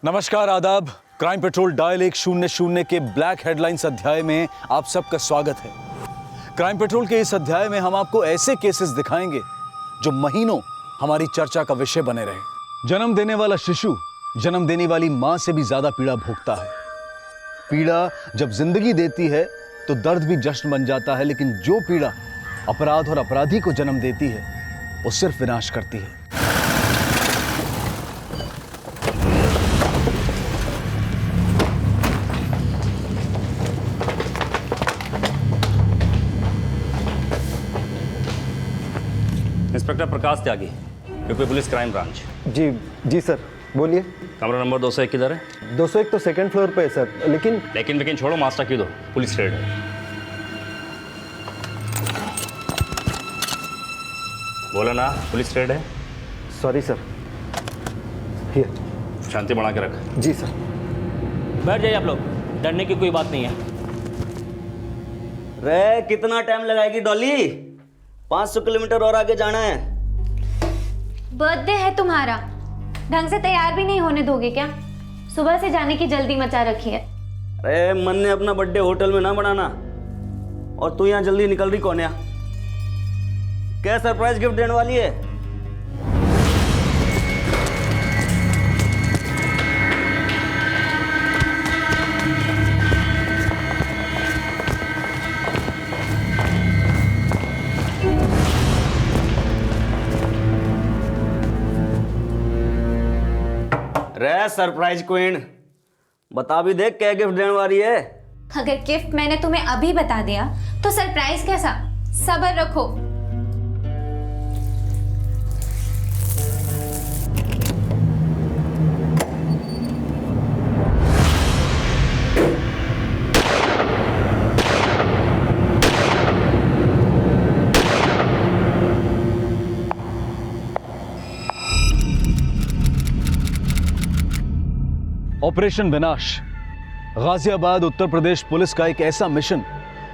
नमस्कार, आदाब। Crime petrol dial 100 के ब्लैक हेडलाइंस अध्याय में आप सबका स्वागत है। क्राइम पेट्रोल के इस अध्याय में हम आपको ऐसे केसेस दिखाएंगे जो महीनों हमारी चर्चा का विषय बने रहे। जन्म देने वाला शिशु जन्म देने वाली मां से भी ज्यादा पीड़ा भोगता है। पीड़ा जब जिंदगी देती है तो दर्द भी जश्न बन जाता है, लेकिन जो पीड़ा अपराध और अपराधी को जन्म देती है वो सिर्फ विनाश करती है। इंस्पेक्टर प्रकाश त्यागी, यूपी पुलिस क्राइम ब्रांच। जी सर, बोलिए। कमरा नंबर 201 किधर है? 201 तो सेकंड फ्लोर पे है सर, लेकिन छोड़ो, मास्टर की दो, पुलिस रेड है। बोला ना, पुलिस रेड है। Sorry sir. हियर। शांति बढ़ा के रख। जी सर। बैठ जाइए आप लोग, डरने की कोई बात नहीं है। रे कितना टाइम लगाएगी डॉली? 500 किलोमीटर और आगे जाना है। बर्थडे है तुम्हारा, ढंग से तैयार भी नहीं होने दोगे क्या? सुबह से जाने की जल्दी मचा रखी है। अरे मन ने अपना बर्थडे होटल में ना बनाना, और तू यहाँ जल्दी निकल रही कौन है? क्या सरप्राइज गिफ्ट देने वाली है? रे सरप्राइज क्वीन, बता भी देख क्या गिफ्ट देने वाली है। अगर गिफ्ट मैंने तुम्हें अभी बता दिया तो सरप्राइज कैसा? सब्र रखो। ऑपरेशन विनाश गाजियाबाद उत्तर प्रदेश पुलिस का एक ऐसा मिशन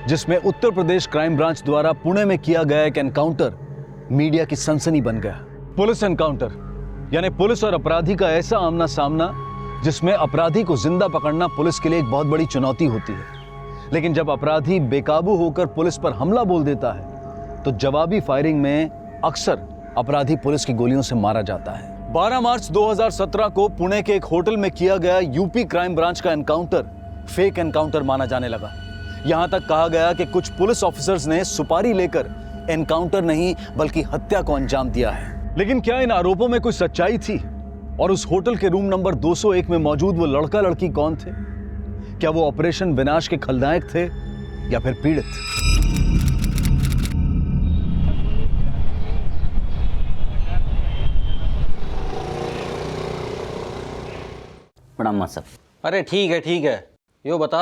जिसमें उत्तर प्रदेश क्राइम ब्रांच द्वारा पुणे में किया गया एक एनकाउंटर मीडिया की सनसनी बन गया। पुलिस एनकाउंटर यानी पुलिस और अपराधी का ऐसा आमना सामना जिसमें अपराधी को जिंदा पकड़ना पुलिस के लिए एक बहुत बड़ी चुनौती होती है, लेकिन जब अपराधी बेकाबू होकर पुलिस पर हमला बोल देता है तो जवाबी फायरिंग में अक्सर अपराधी पुलिस की गोलियों से मारा जाता है। 12 मार्च 2017 को पुणे के एक होटल में किया गया यूपी क्राइम ब्रांच का एनकाउंटर फेक एनकाउंटर माना जाने लगा। यहां तक कहा गया कि कुछ पुलिस ऑफिसर्स ने सुपारी लेकर एनकाउंटर नहीं बल्कि हत्या को अंजाम दिया है। लेकिन क्या इन आरोपों में कोई सच्चाई थी? और उस होटल के रूम नंबर 201 में मौजूद वो लड़का लड़की कौन थे? क्या वो ऑपरेशन विनाश के खलनायक थे या फिर पीड़ित? प्रणाम मां साहब। अरे ठीक है। यो बता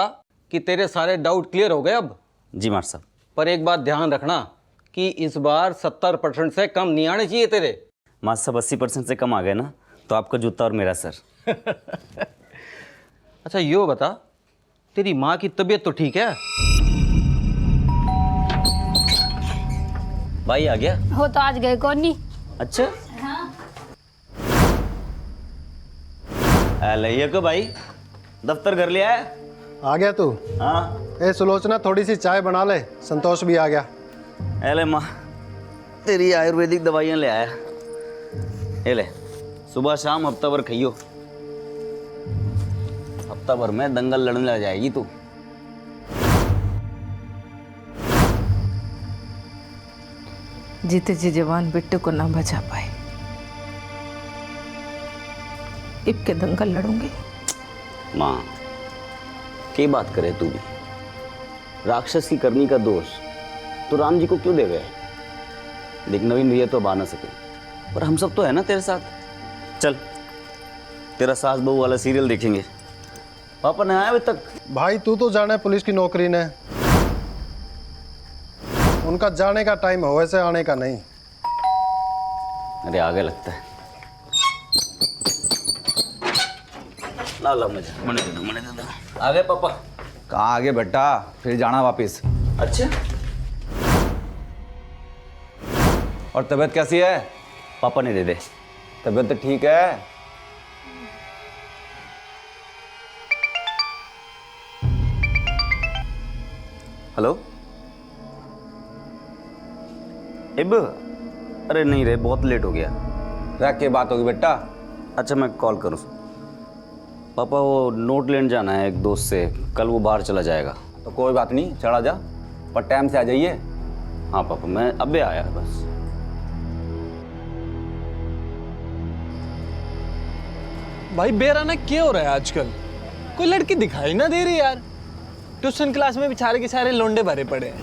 कि तेरे सारे डाउट क्लियर हो गए अब? जी मार साहब। पर एक बात ध्यान रखना कि इस बार 70% से कम नहीं आने चाहिए तेरे। मां साहब 80% से कम आ गए ना तो आपका जूता और मेरा सर। अच्छा यो बता, तेरी माँ की तबीयत तो ठीक है? भाई आ गया? हो तो आज गए कौन नहीं। अच्छा लइए को भाई दफ्तर कर लिया है? आ गया तू? हाँ। ए सुलोचना, थोड़ी सी चाय बना ले, संतोष भी आ गया। ले माँ, तेरी आयुर्वेदिक दवाइयाँ ले आया। ये ले, सुबह शाम हफ्ता भर खाइयो। हफ्ता भर में दंगल लड़ने लग जाएगी तू। जीते जी जवान बिट्टू को ना बचा पाए, इब के दंगल लड़ूंगी। माँ क्या बात करे तू भी? राक्षस की करनी का दोष तो राम जी को क्यों दे गए? लेकिन नवीन भैया तो अब आ ना सके, पर हम सब तो है ना तेरे साथ। चल तेरा सास बहू वाला सीरियल देखेंगे। पापा नहीं आए अभी तक? भाई तू तो जाना है पुलिस की नौकरी ने, उनका जाने का टाइम है, वैसे आने का नहीं। अरे आगे लगता है। ला ला मुझे मने दे दो। आ गए पापा? कहाँ आगे बेटा, फिर जाना वापिस। अच्छा, और तबीयत कैसी है? पापा ने दे दे। तबीयत तो ठीक है। हेलो इब, अरे नहीं रे, बहुत लेट हो गया। रख के बात होगी बेटा। अच्छा मैं कॉल करूँ। पापा वो नोट लेने जाना है एक दोस्त से, कल वो बाहर चला जाएगा। तो कोई बात नहीं, चढ़ा जा, पर टाइम से आ जाइए। हाँ पापा, मैं अबे आया बस। भाई बेराना क्या हो रहा है आजकल? कोई लड़की दिखाई ना दे रही यार। ट्यूशन क्लास में बेचारे के सारे लोंडे भरे पड़े हैं।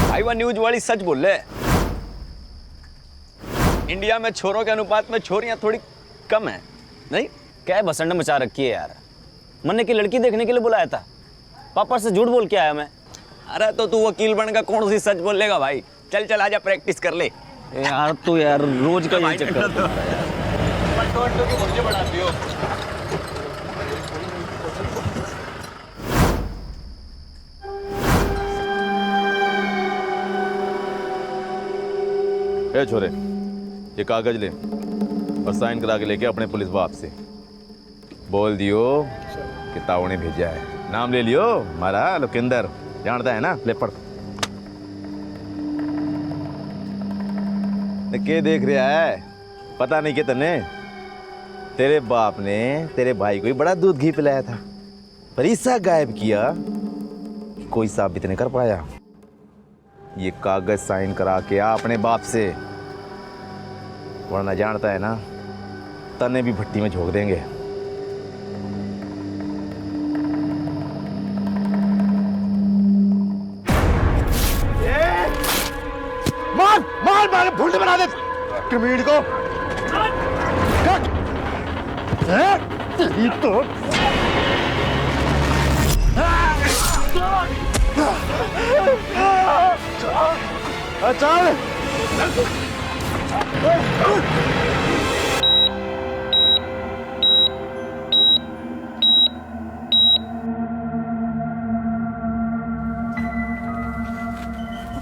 भाई वह न्यूज वाली सच बोल रहे। इंडिया में छोरों के अनुपात में छोरियां थोड़ी कम है, नहीं? क्या भसंड मचा रखी है यार। मैंने की लड़की देखने के लिए बुलाया था, पापा से झूठ बोल के आया मैं। अरे तो तू वकील बनकर कौन सी सच बोलेगा भाई? चल चल आजा, प्रैक्टिस कर ले। यार तो यार रोज का यही चक्कर। ए छोरे, ये कागज ले और साइन करा के लेके अपने पुलिस बाप से बोल दियो कि ताऊ ने भेजा है। नाम ले लियो, हमारा लोकेंदर, जानता है ना? ले पढ़। के देख रहा है? पता नहीं कि तने तेरे बाप ने तेरे भाई को ही बड़ा दूध घी पिलाया था, पर ऐसा गायब किया कि कोई साबित नहीं कर पाया। ये कागज साइन करा के आ अपने बाप से, वरना जानता है ना तने भी भट्टी में झोंक देंगे। मार मार मार, भूल बना दे कमीड को। तेरी तो चल।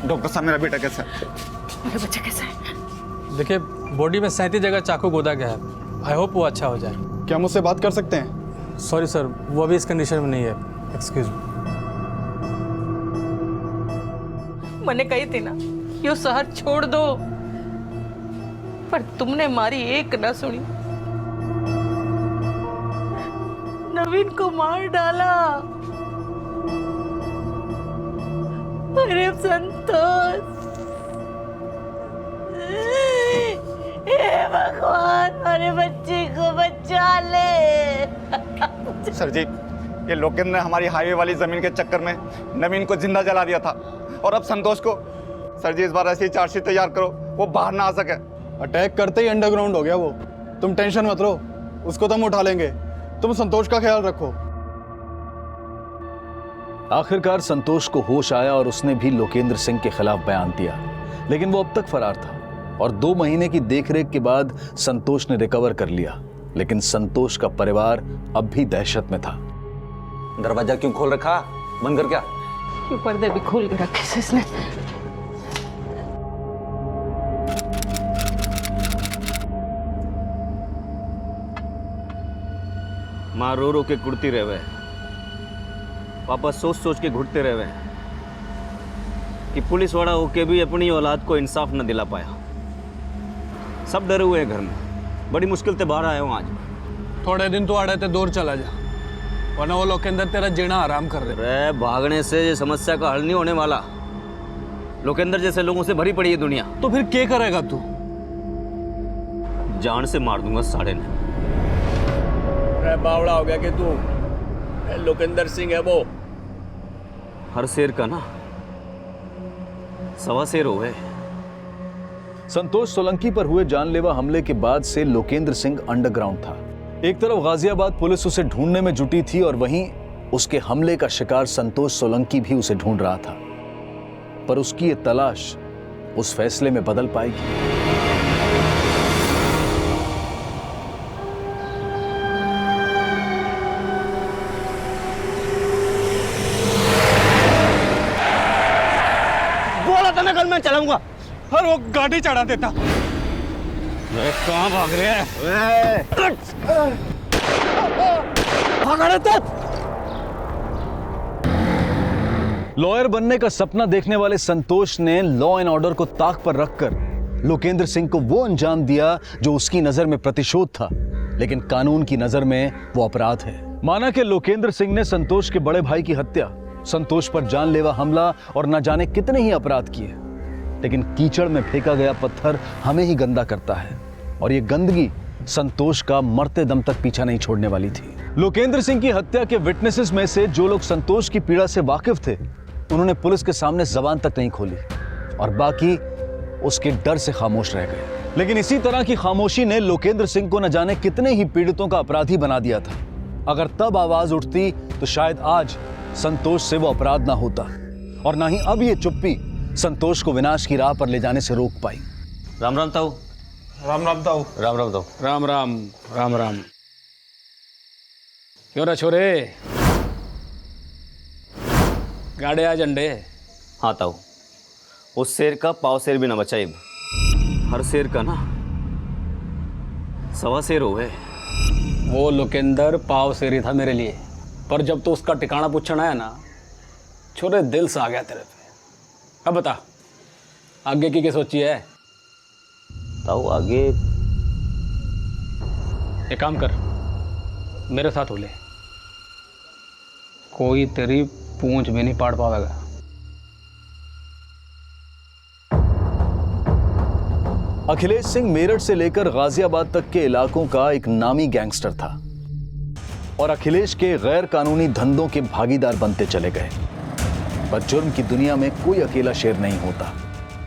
डॉक्टर साहब मेरा बेटा कैसा है? मेरा बच्चा कैसा है? देखिए बॉडी में 37 जगह चाकू गोदा गया है। आई होप वो अच्छा हो जाए। क्या मुझसे बात कर सकते हैं? सॉरी सर, वो अभी इस कंडीशन में नहीं है। Excuse me. मैंने कही थी ना यो शहर छोड़ दो, पर तुमने हमारी एक ना सुनी। नवीन को मार डाला। अरे संतोष, हे भगवान, हमारे बच्चे को बचा ले। सर जी, ये लोकेंद्र ने हमारी हाईवे वाली जमीन के चक्कर में नवीन को जिंदा जला दिया था, और अब संतोष को। सर जी इस बार ऐसी चार्जशीट तैयार करो वो बाहर ना आ सके। अटैक करते ही अंडरग्राउंड हो गया वो। तुम टेंशन मत लो, उसको तो हम उठा लेंगे। तुम संतोष का ख्याल रखो। आखिरकार संतोष को होश आया और उसने भी लोकेंद्र सिंह के खिलाफ बयान दिया, लेकिन वो अब तक फरार था और 2 महीने की देखरेख के बाद संतोष ने रिकवर कर लिया। लेकिन संतोष का परिवार अब भी दहशत में था। दरवाजा क्यों खोल रखा? बंद कर क्या? ये पर्दे भी खोल के रखे से इसने। माँ रो रो के कुड़ती रहे, पापा सोच सोच के घुटते रहे कि पुलिस वाला होके भी अपनी औलाद को इंसाफ न दिला पाया। सब डरे हुए हैं घर में, बड़ी मुश्किल से बाहर आया हूँ आज। थोड़े दिन तो आड़े ते दूर चला जा, वरना वो लोकेंद्र तेरा जीना आराम कर रहे। अरे भागने से ये समस्या का हल नहीं होने वाला। लोकेंद्र जैसे लोगों से भरी पड़ी है दुनिया। तो फिर क्या करेगा तू? जान से मार दूंगा साड़े ने। बावड़ा हो गया कि तू? लोकेंद्र सिंह है वो। हर शेर का ना 1.25 शेर हो गए। संतोष सोलंकी पर हुए जानलेवा हमले के बाद से लोकेंद्र सिंह अंडरग्राउंड था। एक तरफ गाजियाबाद पुलिस उसे ढूंढने में जुटी थी और वहीं उसके हमले का शिकार संतोष सोलंकी भी उसे ढूंढ रहा था। पर उसकी ये तलाश उस फैसले में बदल पाएगी। बोला था ना कल मैं चलाऊंगा। और वो गाड़ी चढ़ा देता। कहाँ भाग रहे हैं? भाग रहे थे? लॉयर बनने का सपना देखने वाले संतोष ने लॉ एंड ऑर्डर को ताक पर रखकर लोकेंद्र सिंह को वो अंजाम दिया जो उसकी नजर में प्रतिशोध था, लेकिन कानून की नजर में वो अपराध है। माना कि लोकेंद्र सिंह ने संतोष के बड़े भाई की हत्या, संतोष पर जानलेवा हमला और न जाने कितने ही अपराध किए, लेकिन कीचड़ में फेंका गया पत्थर हमें ही गंदा करता है और ये गंदगी संतोष का मरते दम तक पीछा नहीं छोड़ने वाली थी। लोकेंद्र सिंह की हत्या के विटनेसेस में से जो लोग संतोष की पीड़ा से वाकिफ थे, उन्होंने पुलिस के सामने जबान तक नहीं खोली और बाकी उसके डर से खामोश रह गए। लेकिन इसी तरह की खामोशी ने लोकेंद्र सिंह को न जाने कितने ही पीड़ितों का अपराधी बना दिया था। अगर तब आवाज उठती तो शायद आज संतोष से वो अपराध ना होता और ना ही अब ये चुप्पी संतोष को विनाश की राह पर ले जाने से रोक पाई। राम राम ताऊ। राम राम ताऊ। राम राम ताऊ। राम राम राम राम। क्यों रे छोरे, गाड़े आ झंडे। हाँ ताऊ, उस शेर का पाव शेर भी ना बचाइब, हर शेर का ना सवा शेर हो गए। वो लोकेंद्र पाव शेरी था मेरे लिए, पर जब तो उसका ठिकाना पूछना है ना, छोरे दिल से आ गया तेरे पे। अब बता आगे की क्या सोची है? ताऊ आगे एक काम कर, मेरे साथ हो ले, कोई तेरी पूंछ भी नहीं पाड़ पाएगा। अखिलेश सिंह मेरठ से लेकर गाजियाबाद तक के इलाकों का एक नामी गैंगस्टर था और अखिलेश के गैर कानूनी धंधों के भागीदार बनते चले गए। पर जुर्म की दुनिया में कोई अकेला शेर नहीं होता,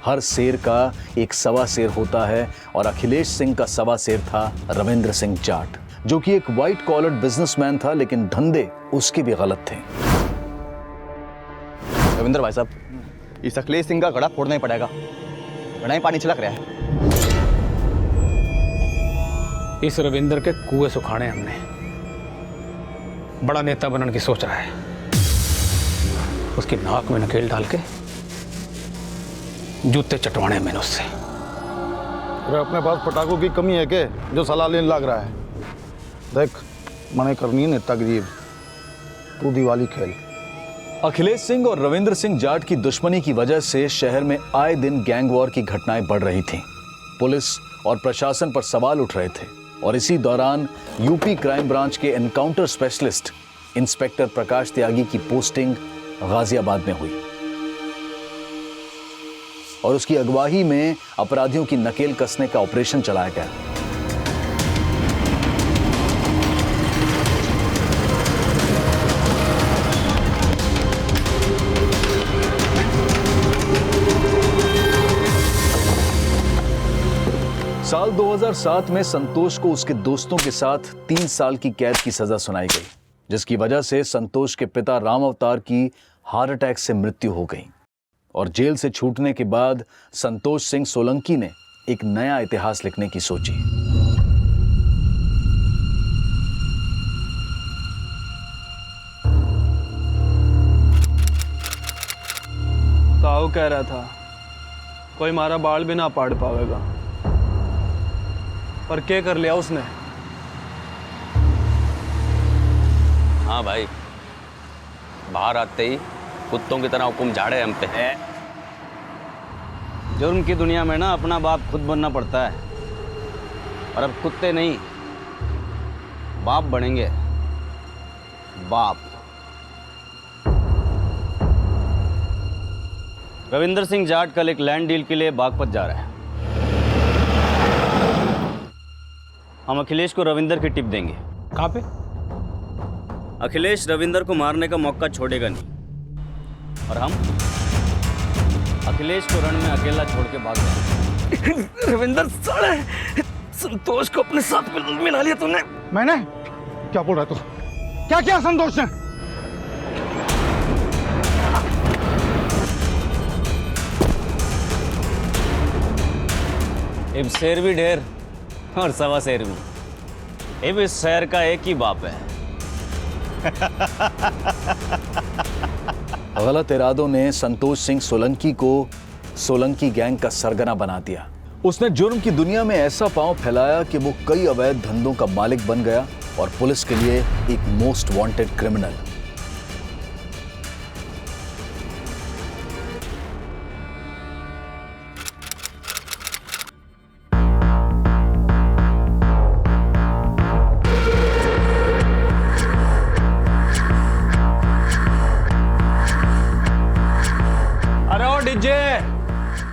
हर शेर का एक सवा शेर होता है और अखिलेश सिंह का सवा शेर था रविंद्र सिंह जाट, जो कि एक व्हाइट कॉलर बिजनेसमैन था, लेकिन धंधे उसके भी गलत थे। रविंद्र भाई साहब, इस अखिलेश सिंह का गड़ा फोड़ना ही पड़ेगा, गड़ा ही पानी छिलक रहा है। इस रविंद्र के कुएं सुखाने हमने, बड़ा नेता बनने की सोच रहा है, उसकी नाक में नकेल डाल के जूते चटवाने मैंने उससे। अपने पास पटाखों की कमी है के जो सलाह लेने लग रहा है? देख, मने करनी है नेतागिरी, तू दिवाली खेल। अखिलेश सिंह और रविंद्र सिंह जाट की दुश्मनी की वजह से शहर में आए दिन गैंग वॉर की घटनाएं बढ़ रही थीं। पुलिस और प्रशासन पर सवाल उठ रहे थे और इसी दौरान यूपी क्राइम ब्रांच के एनकाउंटर स्पेशलिस्ट इंस्पेक्टर प्रकाश त्यागी की पोस्टिंग गाजियाबाद में हुई और उसकी अगुवाई में अपराधियों की नकेल कसने का ऑपरेशन चलाया गया। साल 2007 में संतोष को उसके दोस्तों के साथ 3 साल की कैद की सजा सुनाई गई, जिसकी वजह से संतोष के पिता राम अवतार की हार्ट अटैक से मृत्यु हो गई और जेल से छूटने के बाद संतोष सिंह सोलंकी ने एक नया इतिहास लिखने की सोची। ताऊ कह रहा था कोई हमारा बाल भी ना पाड़ पाएगा, पर क्या कर लिया उसने? हाँ भाई, बाहर आते ही कुत्तों की तरह हुक्म झाड़े हम पे है। जुर्म की दुनिया में ना अपना बाप खुद बनना पड़ता है और अब कुत्ते नहीं बाप बनेंगे, बाप। रविंद्र सिंह जाट कल एक लैंड डील के लिए बागपत जा रहा है। हम अखिलेश को रविंद्र की टिप देंगे। कहाँ पे? अखिलेश रविंद्र को मारने का मौका छोड़ेगा नहीं और हम अखिलेश को रण में अकेला छोड़ के भाग जाएंगे। रविंद्र साले, संतोष को अपने साथ मिला लिया तूने। मैंने क्या बोल रहा तू? क्या किया संतोष ने? अब शेर भी ढेर और सवा शेर भी। अब इस शहर का एक ही बाप है। गलत इरादों ने संतोष सिंह सोलंकी को सोलंकी गैंग का सरगना बना दिया। उसने जुर्म की दुनिया में ऐसा पांव फैलाया कि वो कई अवैध धंधों का मालिक बन गया और पुलिस के लिए एक मोस्ट वांटेड क्रिमिनल।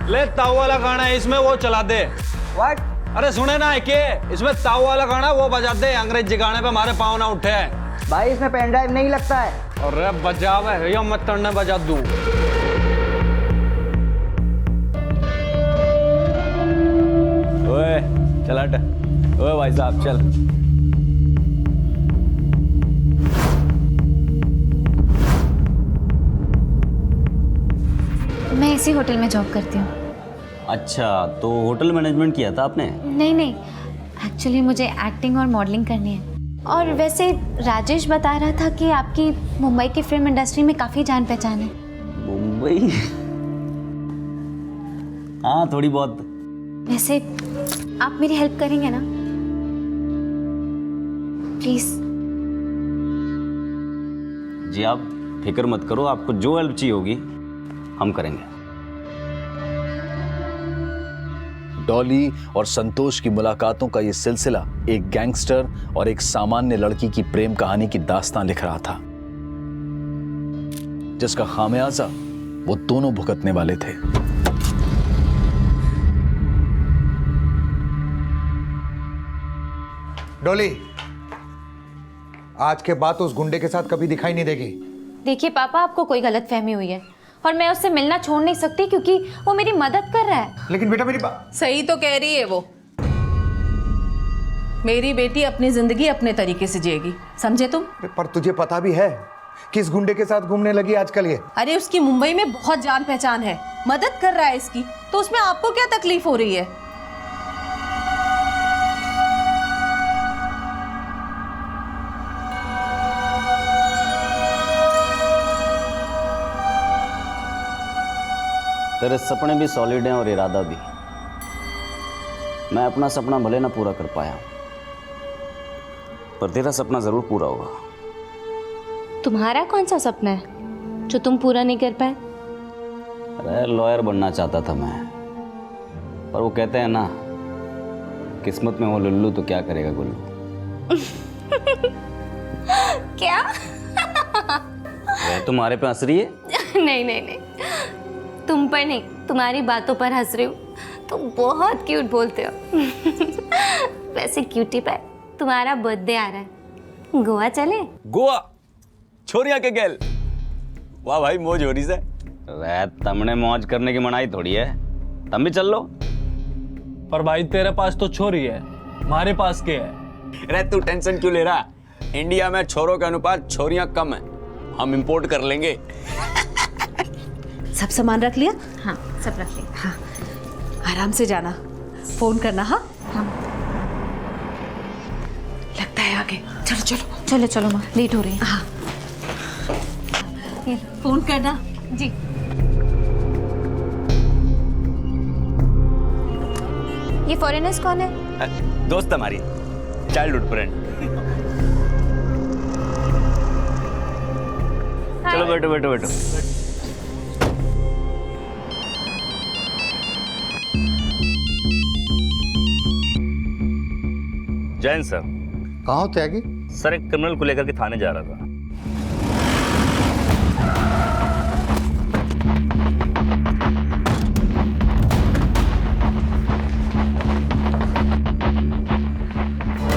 ले ताऊ वाला गाना है इसमें वो चला दे। व्हाट? अरे सुने ना के इसमें ताऊ वाला गाना वो बजा दे, अंग्रेजी गाने पे हमारे पाँव ना उठे। भाई इसमें पेन ड्राइव नहीं लगता है। अरे बजावे या मत तड़ने बजा दूं। ओए चल हट। ओए भाई साहब चल। मैं इसी होटल में जॉब करती हूँ। अच्छा, तो होटल मैनेजमेंट किया था आपने? नहीं नहीं, एक्चुअली मुझे एक्टिंग और मॉडलिंग करनी है। और वैसे राजेश बता रहा था कि आपकी मुंबई की फिल्म इंडस्ट्री में काफ़ी जान पहचान है। मुंबई? हाँ थोड़ी बहुत। वैसे आप मेरी हेल्प करेंगे ना प्लीज? जी आप फिक्र मत करो, आपको जो हेल्प चाहिए होगी हम करेंगे। डॉली और संतोष की मुलाकातों का यह सिलसिला एक गैंगस्टर और एक सामान्य लड़की की प्रेम कहानी की दास्तान लिख रहा था, जिसका खामियाजा वो दोनों भुगतने वाले थे। डॉली, आज के बाद उस गुंडे के साथ कभी दिखाई नहीं देगी। देखिए पापा, आपको कोई गलतफहमी हुई है और मैं उससे मिलना छोड़ नहीं सकती क्योंकि वो मेरी मदद कर रहा है। लेकिन बेटा मेरी बात सही तो कह रही है वो। मेरी बेटी अपनी जिंदगी अपने तरीके से जिएगी, समझे तुम? पर तुझे पता भी है कि इस गुंडे के साथ घूमने लगी आजकल ये। अरे उसकी मुंबई में बहुत जान पहचान है, मदद कर रहा है इसकी, तो उसमें आपको क्या तकलीफ हो रही है? तेरे सपने भी सॉलिड हैं और इरादा भी। मैं अपना सपना भले ना पूरा कर पाया, पर तेरा सपना जरूर पूरा होगा। तुम्हारा कौन सा सपना है जो तुम पूरा नहीं कर पाए? अरे लॉयर बनना चाहता था मैं, पर वो कहते हैं ना, किस्मत में हो लुल्लू तो क्या करेगा गुल्लू। क्या? तुम्हारे पे हंस रही है? नहीं नहीं नहीं, तुम पर नहीं, तुम्हारी बातों पर हंस रही हूँ। तुम बहुत क्यूट बोलते हो। वैसे क्यूटी पर तुम्हारा बर्थडे आ रहा है, गोवा चले? गोवा? छोरिया के गेल? वाह भाई, मौज हो रही से। अरे तुमने मौज करने की मनाही थोड़ी है, तुम भी चल लो। पर भाई तेरे पास तो छोरी है, हमारे पास क्या है? अरे तू टेंशन क्यों ले रहा? इंडिया में छोरों के अनुपात छोरियां कम है, हम इंपोर्ट कर लेंगे। सब सामान रख लिया? हाँ सब रख लिया। हाँ, आराम से जाना, फोन करना। हाँ हाँ लगता है आगे। चलो चलो चलो चलो माँ, लेट हो रही है। हाँ फोन करना जी। ये फॉरेनर्स कौन है? दोस्त हमारी, चाइल्डहुड फ्रेंड। चलो बैठो बैठो बैठो। जैन सर। कहाँ हो त्यागी? सर एक क्रिमिनल को लेकर के थाने जा रहा था।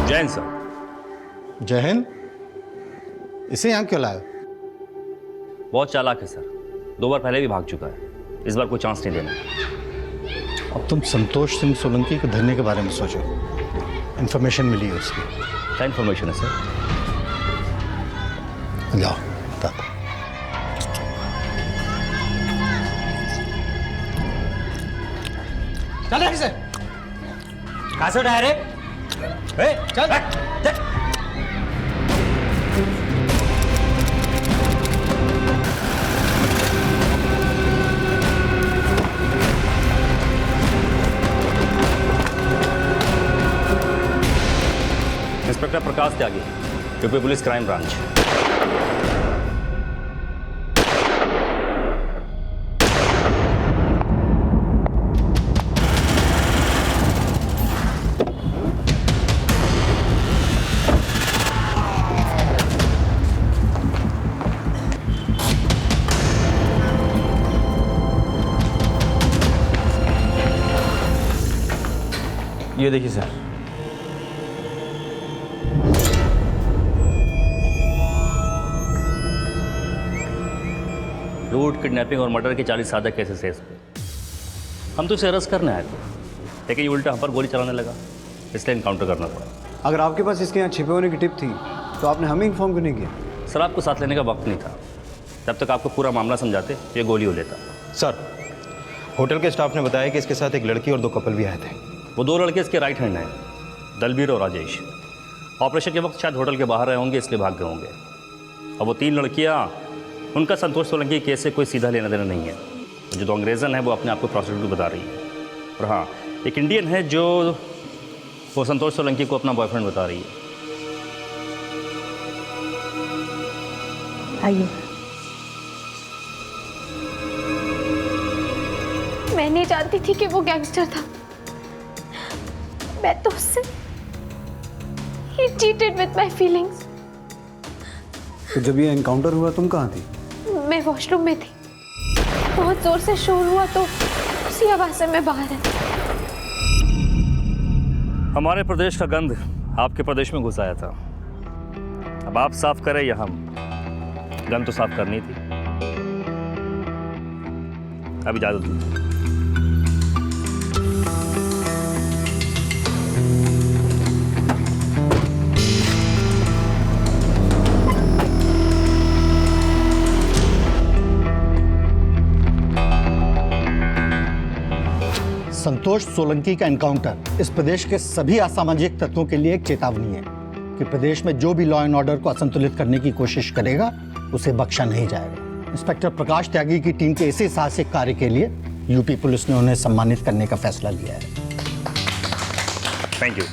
जैन सर। जय हिंद। इसे यहाँ क्यों लाए? बहुत चालाक है सर, 2 बार पहले भी भाग चुका है, इस बार कोई चांस नहीं देना। अब तुम संतोष सिंह सोलंकी को धरने के बारे में सोचो। इन्फॉर्मेशन मिली है उसकी। क्या इन्फॉर्मेशन है सर? लाओ बताता। चल रहे से। कहाँ से उठाया रे? चल चल। इंस्पेक्टर प्रकाश त्यागी, यूपी पुलिस क्राइम ब्रांच। ये देखिए सर। लूट, किडनैपिंग और मर्डर के 40 सादा केसेस है इस पे। हम तो इसे अरेस्ट करने आए थे, लेकिन ये उल्टा हम पर गोली चलाने लगा, इसलिए इनकाउंटर करना पड़ा। अगर आपके पास इसके यहाँ छिपे होने की टिप थी तो आपने हमें इन्फॉर्म क्यों नहीं किया? सर, आपको साथ लेने का वक्त नहीं था। जब तक आपको पूरा मामला समझाते ये गोली हो लेता। सर, होटल के स्टाफ ने बताया कि इसके साथ एक लड़की और 2 कपल भी आए थे। वो 2 लड़के इसके राइट हैंड हैं, दलबीर और राजेश। ऑपरेशन के वक्त शायद होटल के बाहर रहे होंगे, इसलिए भाग गए होंगे। और वो 3 लड़कियाँ, उनका संतोष सोलंकी केस से कोई सीधा लेना देना नहीं है। जो 2 अंग्रेज़न है वो अपने आप को प्रोस्टिट्यूट बता रही है, और हाँ, एक इंडियन है जो वो संतोष सोलंकी को अपना बॉयफ्रेंड बता रही है। आइए। मैं नहीं जानती थी कि वो गैंगस्टर था। मैं तो उससे He cheated with my feelings। तो जब ये एनकाउंटर हुआ तुम कहाँ थी? मैं वॉशरूम में थी। बहुत जोर से शोर हुआ तो उसी आवाज से मैं बाहर आई। हमारे प्रदेश का गंध आपके प्रदेश में घुस आया था। अब आप साफ करें या हम? गंध तो साफ करनी थी। अब इजाजत दीजिए। संतोष सोलंकी का एनकाउंटर इस प्रदेश के सभी असामाजिक तत्वों के लिए एक चेतावनी है कि प्रदेश में जो भी लॉ एंड ऑर्डर को असंतुलित करने की कोशिश करेगा उसे बख्शा नहीं जाएगा। इंस्पेक्टर प्रकाश त्यागी की टीम के इसी साहसिक कार्य के लिए यूपी पुलिस ने उन्हें सम्मानित करने का फैसला लिया है। Thank you.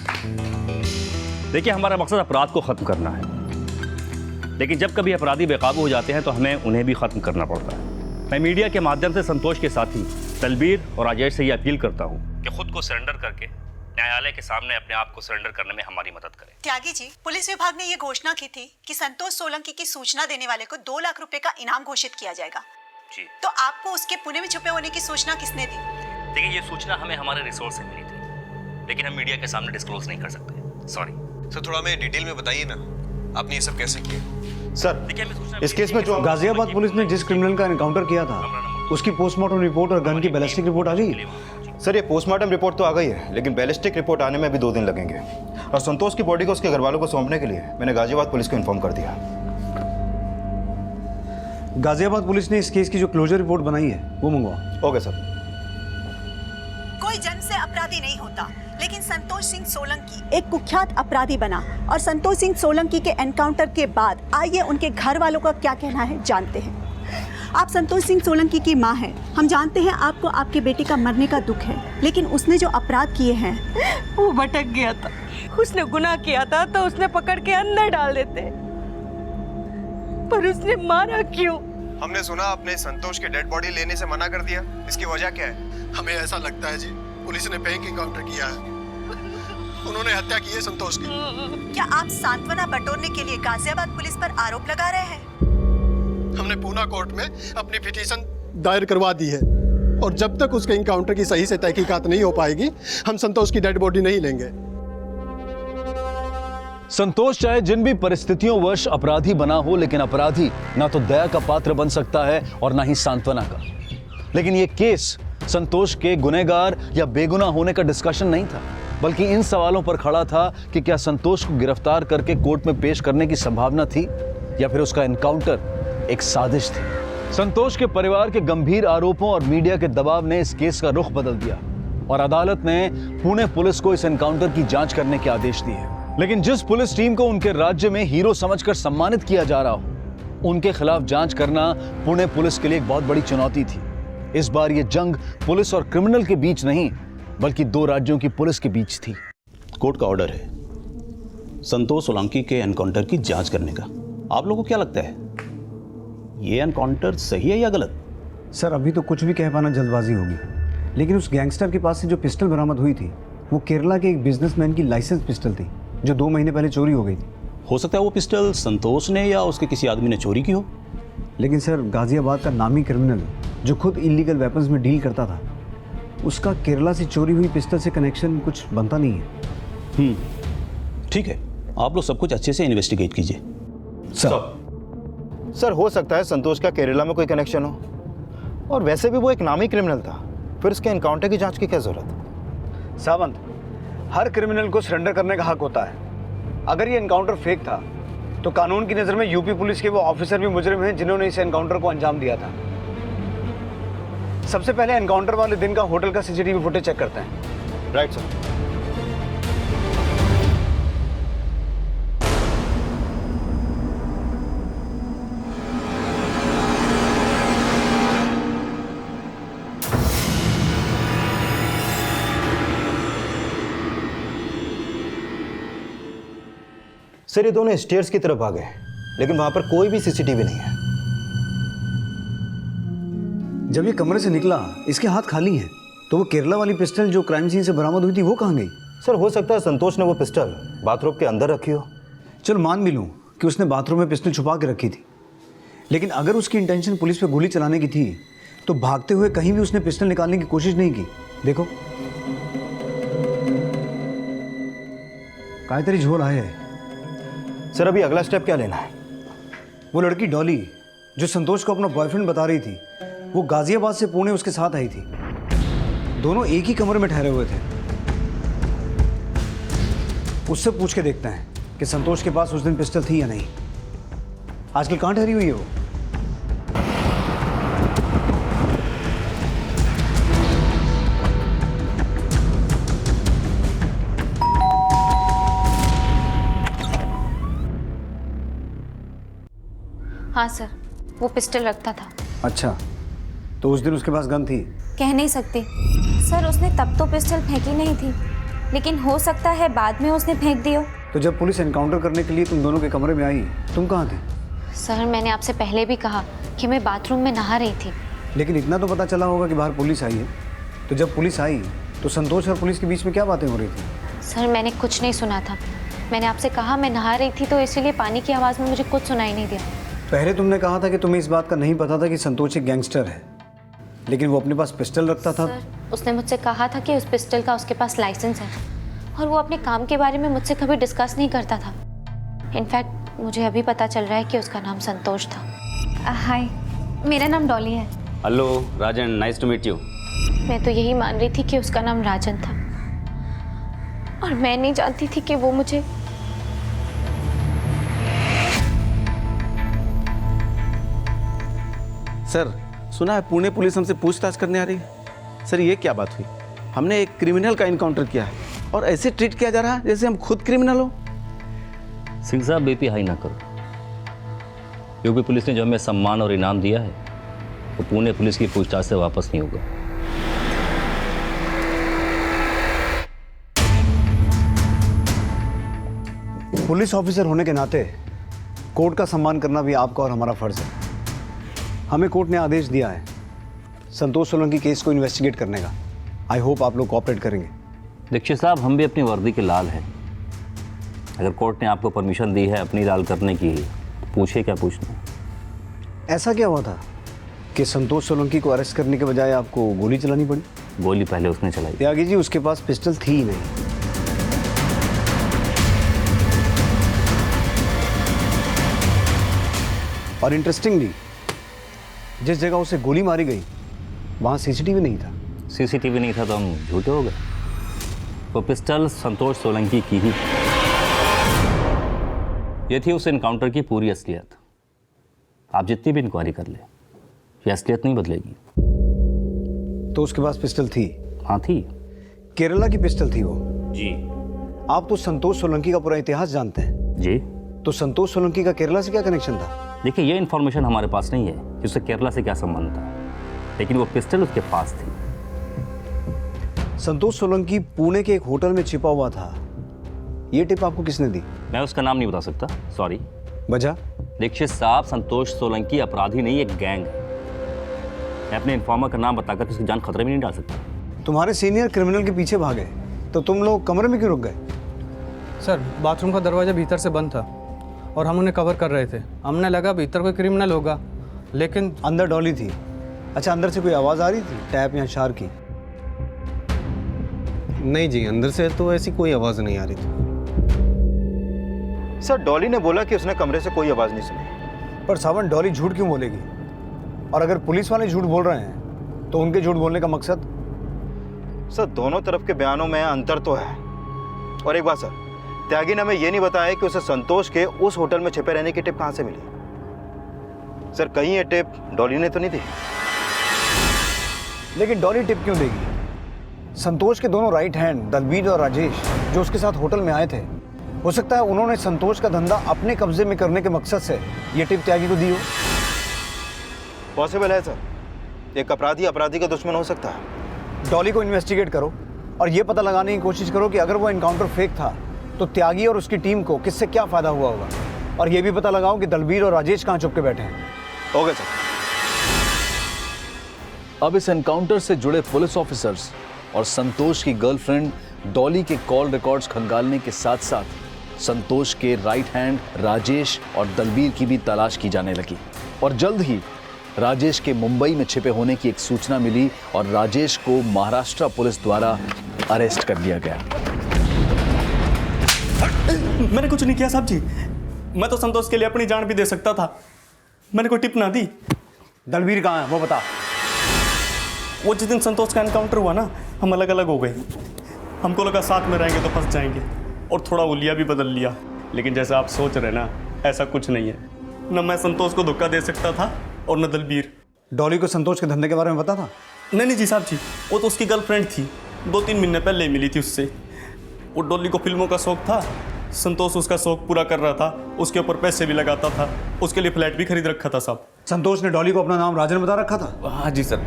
देखिए, हमारा मकसद अपराध को खत्म करना है, लेकिन जब कभी अपराधी बेकाबू हो जाते हैं तो हमें उन्हें भी खत्म करना पड़ता है। मैं मीडिया के माध्यम से संतोष के साथी दलबीर और राजेश से ये अपील करता हूँ कि खुद को सरेंडर करके न्यायालय के सामने अपने आप को सरेंडर करने में हमारी मदद करें। त्यागी जी, पुलिस विभाग ने ये घोषणा की थी कि संतोष सोलंकी की सूचना देने वाले को 2 लाख रुपए का इनाम घोषित किया जाएगा। जी। तो आपको उसके पुणे में छुपे होने की सूचना किसने दी? देखिए, ये सूचना हमें हमारे रिसोर्स से मिली थी, लेकिन हम मीडिया के सामने डिस्क्लोज नहीं कर सकते। सॉरी सर, थोड़ा हमें डिटेल में बताइए ना, आपने ये सब कैसे किया? सर, इस केस में जो गाजियाबाद पुलिस ने जिस क्रिमिनल का एनकाउंटर किया था उसकी पोस्टमार्टम रिपोर्ट और गन की बैलिस्टिक रिपोर्ट आ गई है? सर, ये पोस्टमार्टम रिपोर्ट तो आ गई है, लेकिन बैलिस्टिक रिपोर्ट आने में भी 2 दिन लगेंगे। और संतोष की बॉडी को उसके घर वालों को सौंपने के लिए मैंने गाजियाबाद पुलिस को इन्फॉर्म कर दिया। गाजियाबाद पुलिस ने इस केस की जो क्लोजर रिपोर्ट बनाई है वो मंगवा। Okay sir. कोई जन्म से अपराधी नहीं होता, लेकिन संतोष सिंह सोलंकी एक कुख्यात अपराधी बना। और संतोष सिंह सोलंकी के एनकाउंटर के बाद आइए उनके घर वालों का क्या कहना है जानते हैं। आप संतोष सिंह सोलंकी की मां हैं। हम जानते हैं आपको आपके बेटे का मरने का दुख है, लेकिन उसने जो अपराध किए हैं वो भटक गया था। उसने गुनाह किया था तो उसने पकड़ के अंदर डाल देते, पर उसने मारा क्यों? हमने सुना आपने संतोष के डेड बॉडी लेने से मना कर दिया, इसकी वजह क्या है? हमें ऐसा लगता है जी, पुलिस ने बैंक एनकाउंटर किया है, उन्होंने हत्या की है संतोष की। क्या आप सांत्वना बटोरने के लिए गाजियाबाद पुलिस पर आरोप लगा रहे हैं? हमने पूना कोर्ट में अपनी पिटीशन दायर करवा दी है, और जब तक उसके एनकाउंटर की सही से तहकीकात नहीं हो पाएगी हम संतोष की डेड बॉडी नहीं लेंगे। संतोष चाहे जिन भी परिस्थितियों वश अपराधी बना हो, लेकिन अपराधी ना तो दया का पात्र बन सकता है और ना ही सांत्वना का। लेकिन यह केस संतोष के गुनहगार या बेगुनाह होने का डिस्कशन नहीं था, बल्कि इन सवालों पर खड़ा था कि क्या संतोष को गिरफ्तार करके कोर्ट में पेश करने की संभावना थी या फिर उसका एनकाउंटर एक साजिश थी। संतोष के परिवार के गंभीर आरोपों और मीडिया के दबाव ने इस केस का रुख बदल दिया और अदालत ने पुणे पुलिस को इस एनकाउंटर की जांच करने के आदेश दिए। लेकिन जिस पुलिस टीम को उनके राज्य में हीरो समझकर सम्मानित किया जा रहा हो, उनके खिलाफ जांच करना पुणे पुलिस के लिए एक बहुत बड़ी चुनौती थी। इस बार यह जंग पुलिस और क्रिमिनल के बीच नहीं, बल्कि 2 राज्यों की पुलिस के बीच थी। कोर्ट का ऑर्डर है संतोष सोलंकी के एनकाउंटर की जांच करने का। आप लोगों को क्या लगता है, ये एनकाउंटर सही है या गलत? सर, अभी तो कुछ भी कह पाना जल्दबाजी होगी, लेकिन उस गैंगस्टर के पास से जो पिस्टल बरामद हुई थी वो केरला के एक बिजनेसमैन की लाइसेंस पिस्टल थी जो 2 महीने पहले चोरी हो गई थी। हो सकता है वो पिस्टल संतोष ने या उसके किसी आदमी ने चोरी की हो। लेकिन सर, गाजियाबाद का नामी क्रिमिनल जो खुद इलीगल वेपन्स में डील करता था, उसका केरला से चोरी हुई पिस्टल से कनेक्शन कुछ बनता नहीं है। ठीक है, आप लोग सब कुछ अच्छे से इन्वेस्टिगेट कीजिए। सर हो सकता है संतोष का केरला में कोई कनेक्शन हो, और वैसे भी वो एक नामी क्रिमिनल था, फिर उसके एनकाउंटर की जांच की क्या जरूरत? सावंत, हर क्रिमिनल को सरेंडर करने का हक होता है। अगर ये एनकाउंटर फेक था तो कानून की नज़र में यूपी पुलिस के वो ऑफिसर भी मुजरिम हैं जिन्होंने इस एनकाउंटर को अंजाम दिया था। सबसे पहले एनकाउंटर वाले दिन का होटल का सीसीटीवी फुटेज चेक करते हैं। Right sir. सर ये दोनों स्टेयर्स की तरफ आ गए, लेकिन वहां पर कोई भी सीसीटीवी नहीं है। जब ये कमरे से निकला इसके हाथ खाली हैं, तो वो केरला वाली पिस्टल जो क्राइम सीन से बरामद हुई थी वो कहाँ गई? सर हो सकता है संतोष ने वो पिस्टल बाथरूम के अंदर रखी हो। चल मान भी लूँ कि उसने बाथरूम में पिस्टल छुपा के रखी थी, लेकिन अगर उसकी इंटेंशन पुलिस पे गोली चलाने की थी तो भागते हुए कहीं भी उसने पिस्टल निकालने की कोशिश नहीं की। देखो कायतरी झोल आए है। सर अभी अगला स्टेप क्या लेना है? वो लड़की डॉली जो संतोष को अपना बॉयफ्रेंड बता रही थी, वो गाजियाबाद से पुणे उसके साथ आई थी। दोनों एक ही कमरे में ठहरे हुए थे। उससे पूछ के देखते हैं कि संतोष के पास उस दिन पिस्टल थी या नहीं। आजकल कहाँ ठहरी हुई है वो? हाँ सर, वो पिस्टल रखता था। अच्छा, तो उस दिन उसके पास गन थी? कह नहीं सकती सर, उसने तब तो पिस्टल फेंकी नहीं थी, लेकिन हो सकता है बाद में उसने फेंक दी हो। तो जब पुलिस एनकाउंटर करने के लिए तुम दोनों के कमरे में आई, तुम कहाँ थे? सर मैंने आपसे पहले भी कहा कि मैं बाथरूम में नहा रही थी। लेकिन इतना तो पता चला होगा कि बाहर पुलिस आई है। तो जब पुलिस आई तो संतोष और पुलिस के बीच में क्या बातें हो रही थी? सर मैंने कुछ नहीं सुना था। मैंने आपसे कहा मैं नहा रही थी, तो इसीलिए पानी की आवाज़ में मुझे कुछ सुनाई नहीं दिया। पहले तुमने कहा था कि तुम्हें इस बात का नहीं पता था कि संतोष एक गैंगस्टर है, लेकिन वो अपने पास पिस्टल रखता था। सर, उसने मुझसे कहा था कि उस पिस्टल का उसके पास लाइसेंस है, और वो अपने काम के बारे में मुझसे कभी डिस्कस नहीं करता था। इनफैक्ट मुझे अभी पता चल रहा है कि उसका नाम संतोष था। हाय, मेरा नाम डॉली है। Hello Rajan, nice to meet you. मैं तो यही मान रही थी कि उसका नाम राजन था, और मैं नहीं जानती थी कि वो मुझे सर सुना है पुणे पुलिस हमसे पूछताछ करने आ रही है। सर ये क्या बात हुई? हमने एक क्रिमिनल का इनकाउंटर किया है और ऐसे ट्रीट किया जा रहा है जैसे हम खुद क्रिमिनल हो। सिंह साहब बीपी हाई ना करो। यूपी पुलिस ने जो हमें सम्मान और इनाम दिया है वो पुणे पुलिस की पूछताछ से वापस नहीं होगा। पुलिस ऑफिसर होने के नाते कोर्ट का सम्मान करना भी आपका और हमारा फर्ज है। हमें कोर्ट ने आदेश दिया है संतोष सोलंकी केस को इन्वेस्टिगेट करने का। आई होप आप लोग कोऑपरेट करेंगे। दीक्षित साहब, हम भी अपनी वर्दी के लाल हैं। अगर कोर्ट ने आपको परमिशन दी है अपनी लाल करने की, पूछे क्या पूछना। ऐसा क्या हुआ था कि संतोष सोलंकी को अरेस्ट करने के बजाय आपको गोली चलानी पड़ी? गोली पहले उसने चलाई। त्यागी जी, उसके पास पिस्टल थी ही नहीं। और इंटरेस्टिंगली जिस जगह उसे गोली मारी गई वहां सीसीटीवी नहीं था। सीसीटीवी नहीं था तो हम झूठे हो गए। वो पिस्टल संतोष सोलंकी की ही, ये थी उस एनकाउंटर की पूरी असलियत। आप जितनी भी इंक्वायरी कर ले, ये असलियत नहीं बदलेगी। तो उसके पास पिस्टल थी? हाँ थी। केरला की पिस्टल थी वो? जी। आप तो संतोष सोलंकी का पूरा इतिहास जानते हैं। जी। तो संतोष सोलंकी का केरला से क्या कनेक्शन था? देखिए, ये इन्फॉर्मेशन हमारे पास नहीं है कि उससे केरला से क्या संबंध था, लेकिन वो पिस्टल उसके पास थी। संतोष सोलंकी पुणे के एक होटल में छिपा हुआ था, ये टिप आपको किसने दी? मैं उसका नाम नहीं बता सकता, सॉरी। वजह? दीक्षित साहब, संतोष सोलंकी अपराधी नहीं, एक गैंग है। मैं अपने इन्फॉर्मर का नाम बताकर उसकी जान खतरे में नहीं डाल सकता। तुम्हारे सीनियर क्रिमिनल के पीछे भागे तो तुम लोग कमरे में क्यों रुक गए? सर, बाथरूम का दरवाजा भीतर से बंद था और हम उन्हें कवर कर रहे थे। हमने लगा भीतर कोई क्रिमिनल होगा, लेकिन अंदर डॉली थी। अच्छा, अंदर से कोई आवाज़ आ रही थी, टैप या शार की? नहीं जी, अंदर से तो ऐसी कोई आवाज़ नहीं आ रही थी। सर डॉली ने बोला कि उसने कमरे से कोई आवाज़ नहीं सुनी। पर सावन, डॉली झूठ क्यों बोलेगी? और अगर पुलिस वाले झूठ बोल रहे हैं तो उनके झूठ बोलने का मकसद? सर दोनों तरफ के बयानों में अंतर तो है। और एक बात सर, त्यागी ने हमें ये नहीं बताया कि उसे संतोष के उस होटल में छिपे रहने की टिप कहाँ से मिली। सर कहीं ये टिप डॉली ने तो नहीं दी? लेकिन डॉली टिप क्यों देगी? संतोष के दोनों राइट हैंड दलबीर और राजेश जो उसके साथ होटल में आए थे, हो सकता है उन्होंने संतोष का धंधा अपने कब्जे में करने के मकसद से ये टिप त्यागी को दी हो। पॉसिबल है सर, एक अपराधी अपराधी का दुश्मन हो सकता है। डॉली को इन्वेस्टिगेट करो और ये पता लगाने की कोशिश करो कि अगर वो एनकाउंटर फेक था तो त्यागी और उसकी टीम को किससे क्या फायदा हुआ होगा, और ये भी पता लगाओ कि दलबीर और राजेश कहाँ छुप के बैठे हैं। Okay sir. अब इस एनकाउंटर से जुड़े पुलिस ऑफिसर्स और संतोष की गर्लफ्रेंड डॉली के कॉल रिकॉर्ड्स खंगालने के साथ साथ संतोष के राइट हैंड राजेश और दलबीर की भी तलाश की जाने लगी। और जल्द ही राजेश के मुंबई में छिपे होने की एक सूचना मिली और राजेश को महाराष्ट्र पुलिस द्वारा अरेस्ट कर लिया गया। मैंने कुछ नहीं किया साहब जी, मैं तो संतोष के लिए अपनी जान भी दे सकता था, मैंने कोई टिप ना दी। दलबीर कहाँ है वो बता। वो जिस दिन संतोष का एनकाउंटर हुआ ना, हम अलग अलग हो गए। हमको लगा साथ में रहेंगे तो फंस जाएंगे, और थोड़ा उलिया भी बदल लिया। लेकिन जैसा आप सोच रहे ना, ऐसा कुछ नहीं है। न मैं संतोष को धोखा दे सकता था और न दलबीर। डॉली को संतोष के धंधे के बारे में पता था? नहीं जी साहब जी, वो तो उसकी गर्लफ्रेंड थी, 2-3 महीने पहले ही मिली थी उससे। वो डॉली को फिल्मों का शौक था, संतोष उसका शौक पूरा कर रहा था, उसके ऊपर पैसे भी लगाता था, उसके लिए फ्लैट भी खरीद रखा था साहब। संतोष ने डॉली को अपना नाम राजन बता रखा था? हाँ जी सर,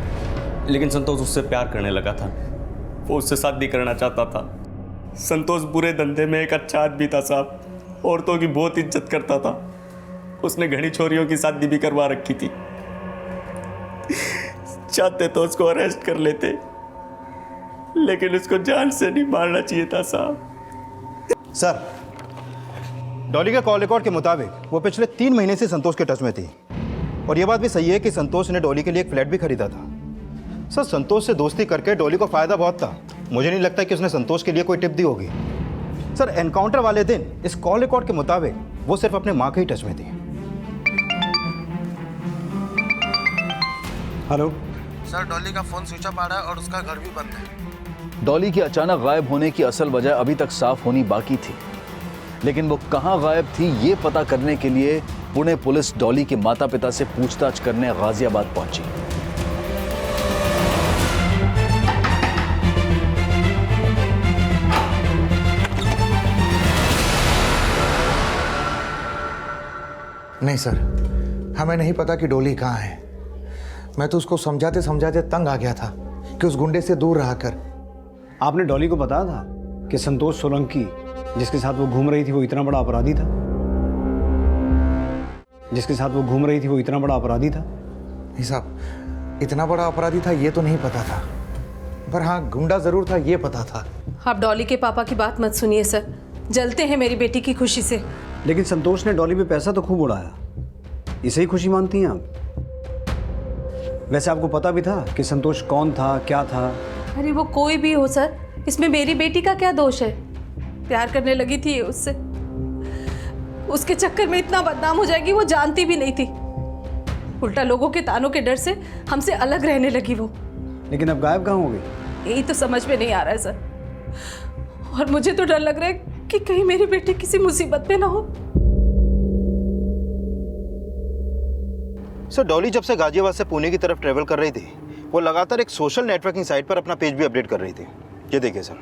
लेकिन संतोष उससे प्यार करने लगा था, वो उससे शादी करना चाहता था। संतोष बुरे धंधे में एक अच्छा आदमी था साहब, औरतों की बहुत इज्जत करता था। उसने घनी छोरियों की शादी भी करवा रखी थी। चाहते तो उसको अरेस्ट कर लेते, लेकिन उसको जान से नहीं मारना चाहिए था साहब। सर डॉली के कॉल रिकॉर्ड के मुताबिक वो पिछले 3 महीने से संतोष के टच में थी, और ये बात भी सही है कि संतोष ने डॉली के लिए एक फ्लैट भी खरीदा था। सर संतोष से दोस्ती करके डॉली को फायदा बहुत था, मुझे नहीं लगता कि उसने संतोष के लिए कोई टिप दी होगी। सर एनकाउंटर वाले दिन इस कॉल रिकॉर्ड के मुताबिक वो सिर्फ अपने माँ के ही टच में थी। हेलो सर, डॉली का फोन स्विच ऑफ आ रहा है और उसका घर भी बंद है। डॉली के अचानक गायब होने की असल वजह अभी तक साफ होनी बाकी थी, लेकिन वो कहाँ गायब थी ये पता करने के लिए पुणे पुलिस डॉली के माता पिता से पूछताछ करने गाजियाबाद पहुंची। नहीं सर, हमें नहीं पता कि डॉली कहाँ है। मैं तो उसको समझाते समझाते तंग आ गया था कि उस गुंडे से दूर रहा कर। आपने डॉली को बताया था कि संतोष सोलंकी जिसके साथ वो घूम रही थी वो इतना बड़ा अपराधी था? जिसके साथ वो घूम रही थी वो इतना बड़ा अपराधी था? नहीं साहब, इतना बड़ा अपराधी था ये तो नहीं पता था, पर हाँ गुंडा जरूर था ये पता था। आप डॉली के पापा की बात मत सुनिए सर, जलते हैं मेरी बेटी की खुशी से। लेकिन संतोष ने डॉली पे पैसा तो खूब उड़ाया, इसे ही खुशी मानती हैं आप? वैसे आपको पता भी था कि संतोष कौन था, क्या था? अरे वो कोई भी हो सर, इसमें मेरी बेटी का क्या दोष है? प्यार करने लगी थी उससे, उसके चक्कर में इतना बदनाम हो जाएगी वो जानती भी नहीं थी। उल्टा लोगों के तानों के डर से हमसे अलग रहने लगी वो। लेकिन अब गायब कहाँ हो गई? यही तो समझ में नहीं आ रहा है सर, और मुझे तो डर लग रहा है कि कहीं मेरी बेटी किसी मुसीबत में ना हो। सर डॉली जब से गाजियाबाद से पुणे की तरफ ट्रेवल कर रही थी, वो लगातार एक सोशल नेटवर्किंग साइट पर अपना पेज भी अपडेट कर रही थी। ये देखिए सर।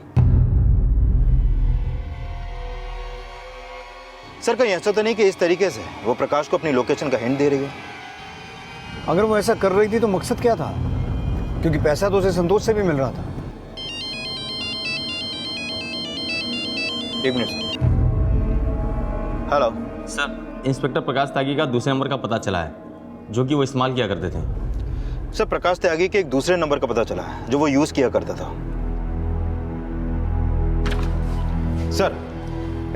सर कहीं ऐसा तो नहीं कि इस तरीके से वो प्रकाश को अपनी लोकेशन का हिंट दे रही है? अगर वो ऐसा कर रही थी तो मकसद क्या था? क्योंकि पैसा तो उसे संतोष से भी मिल रहा था। एक minute sir. Hello sir, inspector Prakash Tyagi का दूसरे नंबर का पता चला है जो कि वो इस्तेमाल किया करते थे। सर प्रकाश त्यागी के एक दूसरे नंबर का पता चला है जो वो यूज किया करता था। सर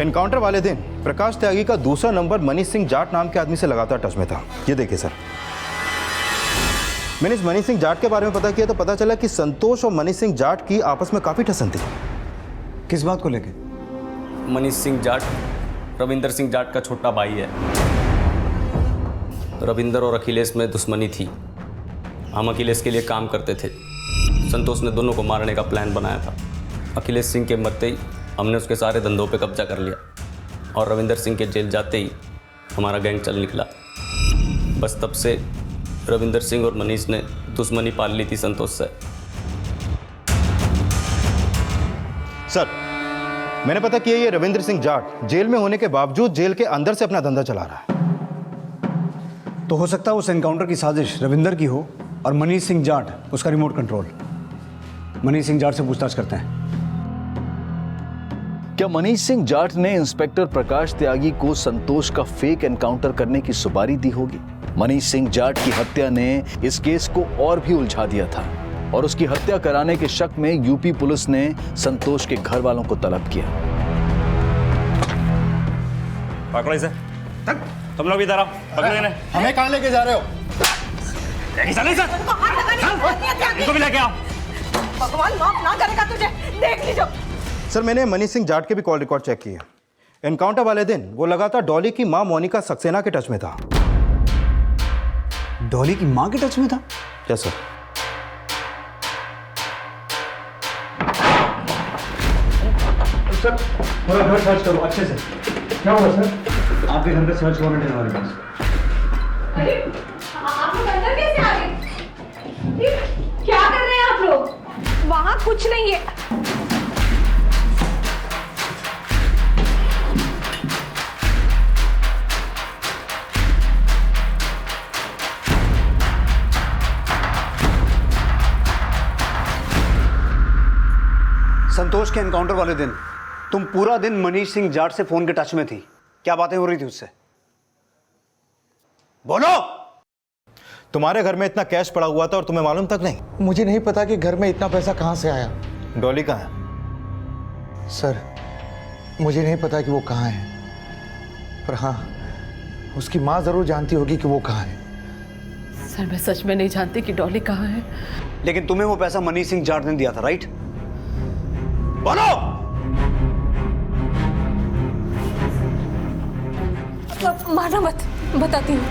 एनकाउंटर वाले दिन प्रकाश त्यागी का दूसरा नंबर मनीष सिंह जाट नाम के आदमी से लगातार टच में था। ये देखिए सर, मैंने इस मनीष सिंह जाट के बारे में पता किया तो पता चला कि संतोष और मनीष सिंह जाट की आपस में काफी ठसन थी। किस बात को लेके? मनीष सिंह जाट रविंदर सिंह जाट का छोटा भाई है। रविंदर और अखिलेश में दुश्मनी थी। हम अखिलेश के लिए काम करते थे। संतोष ने दोनों को मारने का प्लान बनाया था। अखिलेश सिंह के मरते ही हमने उसके सारे धंधों पे कब्जा कर लिया और रविंदर सिंह के जेल जाते ही हमारा गैंग चल निकला। बस तब से रविंदर सिंह और मनीष ने दुश्मनी पाल ली थी संतोष से। सर, मैंने पता किया ये रविंद्र सिंह जाट जेल में होने के बावजूद जेल के अंदर से अपना धंधा चला रहा है। तो हो सकता है उस एनकाउंटर की साजिश रविंदर की हो और मनीष सिंह जाट उसका रिमोट कंट्रोल। मनीष सिंह जाट से पूछताछ करते हैं। क्या मनीष सिंह जाट ने इंस्पेक्टर प्रकाश त्यागी को संतोष का फेक एनकाउंटर करने की सुपारी दी होगी? मनीष सिंह जाट की हत्या ने इस केस को और भी उलझा दिया था और उसकी हत्या कराने के शक में यूपी पुलिस ने संतोष के घर वालों को तलब किया। पकड़ो इसे। तुम लोग इधर आओ। पकड़ो इन्हें। हमें कहाँ लेके जा रहे हो? चले सर। इनको भी लेके आओ। भगवान माफ ना करेगा तुझे, देख लीजिए। सर, मैंने मनीष सिंह जाट के भी कॉल रिकॉर्ड चेक किए। एनकाउंटर वाले दिन वो लगातार डॉली की मां मोनिका सक्सेना के टच में था। डॉली की मां के टच में था? Yes sir. सर, थोड़ा घर सर्च करो अच्छे से। क्या हुआ सर? आपके घर का सर्च वारंट है हमारे पास। अरे आप लोग अंदर कैसे आ गए? क्या कर रहे हैं आप लोग? वहां कुछ नहीं है। संतोष के एनकाउंटर वाले दिन तुम पूरा दिन मनीष सिंह जाट से फोन के टच में थी। क्या बातें हो रही थी उससे? बोलो। तुम्हारे घर में इतना कैश पड़ा हुआ था और तुम्हें मालूम तक नहीं? मुझे नहीं पता कि घर में इतना पैसा कहाँ से आया। डॉली कहाँ है? सर, मुझे नहीं पता कि वो कहाँ है, पर हाँ, उसकी माँ जरूर जानती होगी कि वो कहाँ है। सर, मैं सच में नहीं जानती कि डॉली कहाँ है। लेकिन तुम्हें वो पैसा मनीष सिंह जाट ने दिया था, राइट? बोलो। मारना मत, बताती हूँ।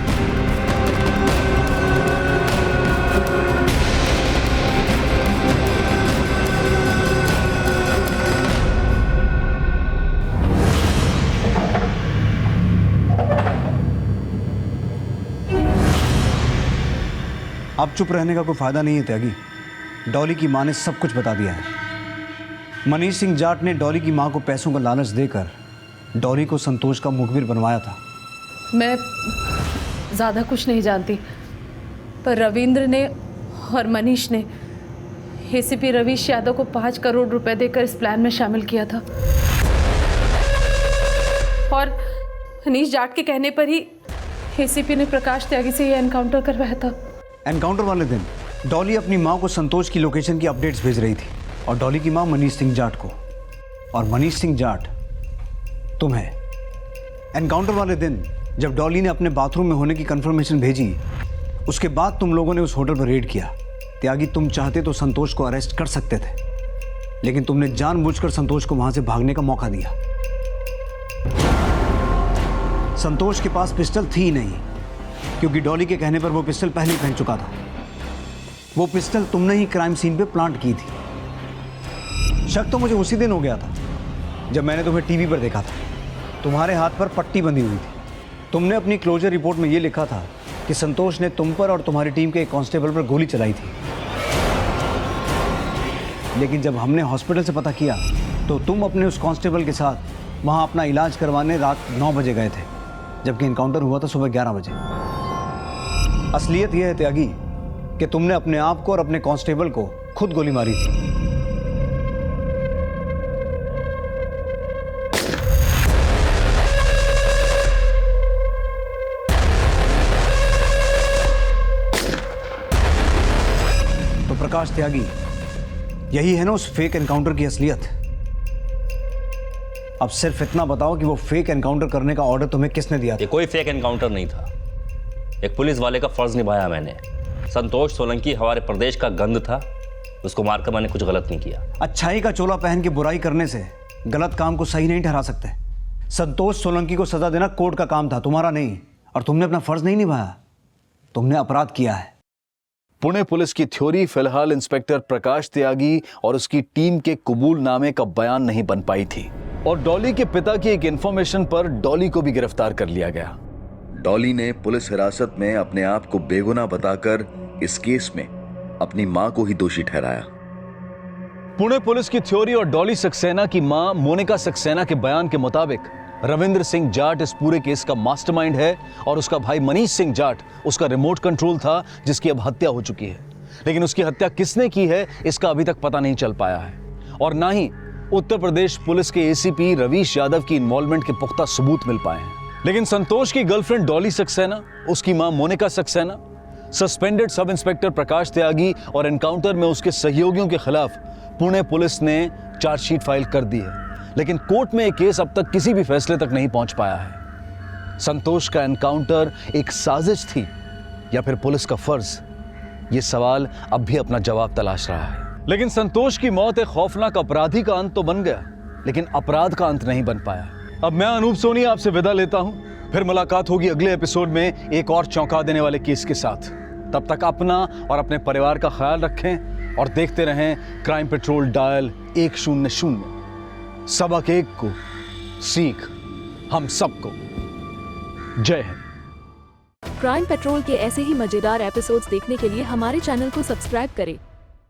अब चुप रहने का कोई फायदा नहीं है त्यागी। डॉली की माँ ने सब कुछ बता दिया है। मनीष सिंह जाट ने डॉली की माँ को पैसों का लालच देकर डॉली को संतोष का मुखबिर बनवाया था। मैं ज़्यादा कुछ नहीं जानती, पर रविंद्र ने और मनीष ने एसीपी रवीश यादव को 5 करोड़ रुपए देकर इस प्लान में शामिल किया था और मनीष जाट के कहने पर ही एसीपी ने प्रकाश त्यागी से यह एनकाउंटर करवाया था। एनकाउंटर वाले दिन डॉली अपनी माँ को संतोष की लोकेशन की अपडेट्स भेज रही थी और डॉली की माँ मनीष सिंह जाट को, और मनीष सिंह जाट तुम्हें। एनकाउंटर वाले दिन जब डॉली ने अपने बाथरूम में होने की कंफर्मेशन भेजी, उसके बाद तुम लोगों ने उस होटल पर रेड किया। त्यागी, तुम चाहते तो संतोष को अरेस्ट कर सकते थे, लेकिन तुमने जानबूझकर संतोष को वहां से भागने का मौका दिया। संतोष के पास पिस्टल थी ही नहीं, क्योंकि डॉली के कहने पर वो पिस्टल पहले ही फेंक चुका था। वो पिस्टल तुमने ही क्राइम सीन पे प्लांट की थी। शक तो मुझे उसी दिन हो गया था जब मैंने तुम्हें टीवी पर देखा था। तुम्हारे हाथ पर पट्टी बंधी हुई थी। तुमने अपनी क्लोजर रिपोर्ट में ये लिखा था कि संतोष ने तुम पर और तुम्हारी टीम के एक कांस्टेबल पर गोली चलाई थी। लेकिन जब हमने हॉस्पिटल से पता किया तो तुम अपने उस कांस्टेबल के साथ वहां अपना इलाज करवाने रात 9 बजे गए थे, जबकि एनकाउंटर हुआ था सुबह 11 बजे। असलियत यह है त्यागी कि तुमने अपने आप को और अपने कांस्टेबल को खुद गोली मारी थी। तो प्रकाश त्यागी, यही है ना उस फेक एनकाउंटर की असलियत। अब सिर्फ इतना बताओ कि वो फेक एनकाउंटर करने का ऑर्डर तुम्हें किसने दिया था? ये कोई फेक एनकाउंटर नहीं था। एक पुलिस वाले का फर्ज निभाया मैंने। संतोष सोलंकी हमारे प्रदेश का गंध था, उसको मारकर मैंने कुछ गलत नहीं किया। अच्छाई का चोला पहन के बुराई करने से गलत काम को सही नहीं ठहरा सकते। संतोष सोलंकी को सजा देना कोर्ट का काम था, तुम्हारा नहीं। और तुमने अपना फर्ज नहीं निभाया, तुमने अपराध किया है। पुणे पुलिस की थ्योरी फिलहाल इंस्पेक्टर प्रकाश त्यागी और उसकी टीम के कबूलनामे का बयान नहीं बन पाई थी, और डॉली के पिता की एक इंफॉर्मेशन पर डॉली को भी गिरफ्तार कर लिया गया। डॉली ने पुलिस हिरासत में अपने आप को बेगुनाह बताकर इस केस में अपनी मां को ही दोषी ठहराया। पुणे पुलिस की थ्योरी और डॉली सक्सेना की मां मोनिका सक्सेना के बयान के मुताबिक रविंद्र सिंह जाट इस पूरे केस का मास्टरमाइंड है, और उसका भाई मनीष सिंह जाट उसका रिमोट कंट्रोल था, जिसकी अब हत्या हो चुकी है। लेकिन उसकी हत्या किसने की है, इसका अभी तक पता नहीं चल पाया है, और ना ही उत्तर प्रदेश पुलिस के एसीपी रवीश यादव की इन्वॉल्वमेंट के पुख्ता सबूत मिल पाए हैं। लेकिन संतोष की गर्लफ्रेंड डॉली सक्सेना, उसकी मां Monika Saxena, suspended sub inspector Prakash Tyagi और एनकाउंटर में उसके सहयोगियों के खिलाफ पुणे पुलिस ने चार्जशीट फाइल कर दी है। लेकिन कोर्ट में यह केस अब तक किसी भी फैसले तक नहीं पहुंच पाया है। संतोष का एनकाउंटर एक साजिश थी या फिर पुलिस का फर्ज, यह सवाल अब भी अपना जवाब तलाश रहा है। लेकिन संतोष की मौत एक खौफनाक अपराधी का अंत तो बन गया, लेकिन अपराध का अंत नहीं बन पाया। अब मैं अनूप सोनी आपसे विदा लेता हूं, फिर मुलाकात होगी अगले एपिसोड में एक और चौंका देने वाले केस के साथ। तब तक अपना और अपने परिवार का ख्याल रखें और देखते रहें क्राइम पेट्रोल डायल 100। सबक एक को, सीख हम सबको। जय हिंद। क्राइम पेट्रोल के ऐसे ही मजेदार एपिसोड्स देखने के लिए हमारे चैनल को सब्सक्राइब करें